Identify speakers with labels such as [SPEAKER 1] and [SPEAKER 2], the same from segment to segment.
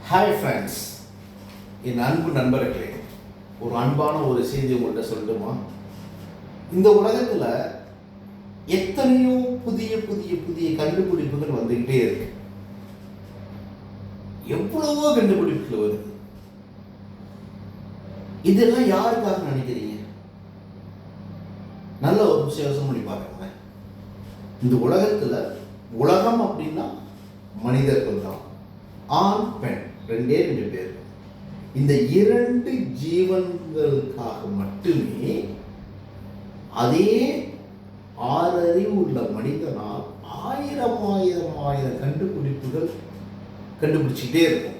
[SPEAKER 1] Hi friends, என் அன்பு நண்பர்களே, ஒரு அன்பான ஒரு செய்தி உங்கள்கிட்ட சொல்லட்டுமா? இந்த உலகத்தில் எத்தனையோ புதிய புதிய புதிய கண்டுபிடிப்புகள் வந்துக்கிட்டே இருக்கு. எவ்வளவோ கண்டுபிடிப்புகள் வருது. இதெல்லாம் யாருக்காக நினைக்கிறீங்க? நல்ல ஒரு விஷயம் பண்ணி பாருங்க. இந்த உலகத்தில் உலகம் அப்படின்னா மனிதர்கள் தான். ஆண் பெண் ரெண்டே பேர். இந்த இரண்டு ஜீவன்களுக்காக மட்டுமே அதே 6 அறிவு உள்ள மனிதனால் ஆயிரம் கண்டுபிடிப்புகள் கண்டுபிடிச்சிக்கிட்டே இருக்கும்.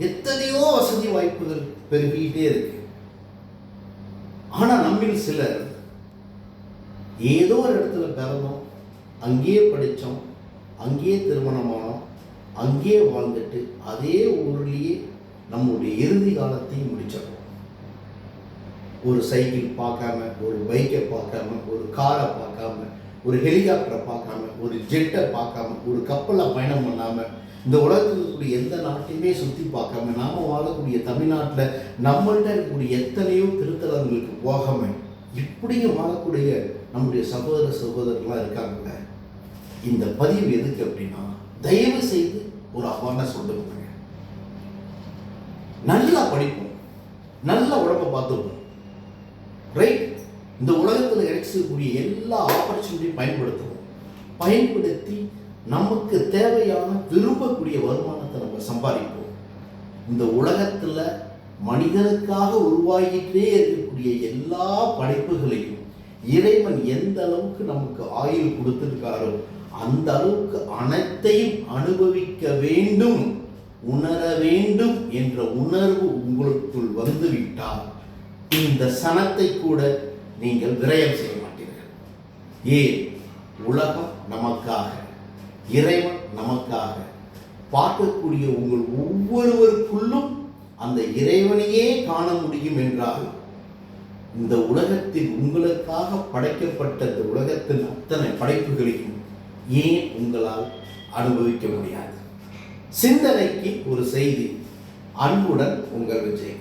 [SPEAKER 1] எத்தனையோ வசதி வாய்ப்புகள் பெருகிட்டே இருக்கு. ஆனா நம்மில் சிலர் ஏதோ ஒரு இடத்துல பிறந்தோம், அங்கேயே படித்தோம், அங்கேயே திருமணமானோம், அங்கேயே வாழ்ந்துட்டு அதே ஊர்லேயே நம்முடைய இறுதி காலத்தையும் முடிச்சிடறோம். ஒரு சைக்கிள் பார்க்காம, ஒரு பைக்கை பார்க்காம, ஒரு காரை பார்க்காம, ஒரு ஹெலிகாப்டரை பார்க்காம, ஒரு ஜெட்டை பார்க்காம, ஒரு கப்பலில் பயணம் பண்ணாமல், இந்த உலகத்தில் இருக்கக்கூடிய எந்த நாட்டையுமே சுற்றி பார்க்காம, நாம் வாழக்கூடிய தமிழ்நாட்டில் நம்மள்கிட்ட இருக்கக்கூடிய எத்தனையோ திருத்தலங்களுக்கு போகாமல் இப்படியும் வாழக்கூடிய நம்முடைய சகோதரர்களாக இருக்காங்க. இந்த பதிவு எதுக்கு அப்படின்னா, தயவு செய்து ஒரு அவார்னஸ் சொல்லுங்க. நல்லா படிப்போம், நல்ல உடம்பை பார்த்துப்போம், ரைட்? இந்த உலகத்தில் கிடைக்கக்கூடிய எல்லா ஆப்பர்ச்சுனிட்டியும் பயன்படுத்தி நமக்கு தேவையான விரும்பக்கூடிய வருமானத்தை நம்ம சம்பாதிப்போம். இந்த உலகத்தில் மனிதனுக்காக உருவாகிட்டே இருக்கக்கூடிய எல்லா படைப்புகளையும் இறைவன் எந்த அளவுக்கு நமக்கு ஆயுள் கொடுத்திருக்காரோ அந்த அளவுக்கு அனைத்தையும் அனுபவிக்க வேண்டும், உணர வேண்டும் என்ற உணர்வு உங்களுக்குள் வந்துவிட்டால் இந்த சனத்தை கூட நீங்கள் விரயம் செய்ய மாட்டீர்கள். ஏன்? உலகம் நமக்காக, இறைவன் நமக்காக. பார்க்கக்கூடிய உங்கள் ஒவ்வொருவருக்குள்ளும் அந்த இறைவனையே காண முடியும் என்றால், இந்த உலகத்தில் உங்களுக்காக படைக்கப்பட்ட இந்த உலகத்தின் அத்தனை படைப்புகளையும் ஏன் உங்களால் அனுபவிக்க முடியாது? சிந்தனைக்கு ஒரு செய்தி. அன்புடன் உங்கள் விஜய்.